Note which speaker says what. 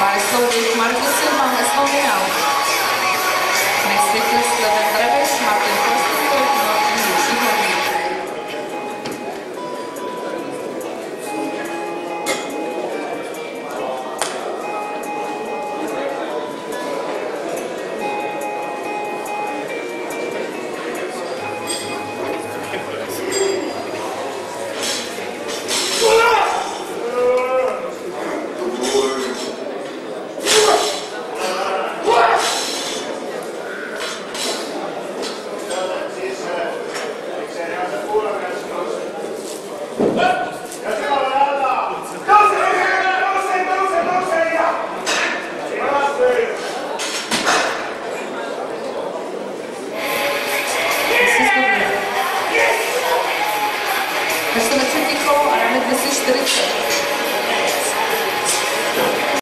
Speaker 1: Marcus Silva neslověnal. Next is Leven Travis, Martin Kostenberg, Martin Lucifer. Ve 40 kolo a dáme 240.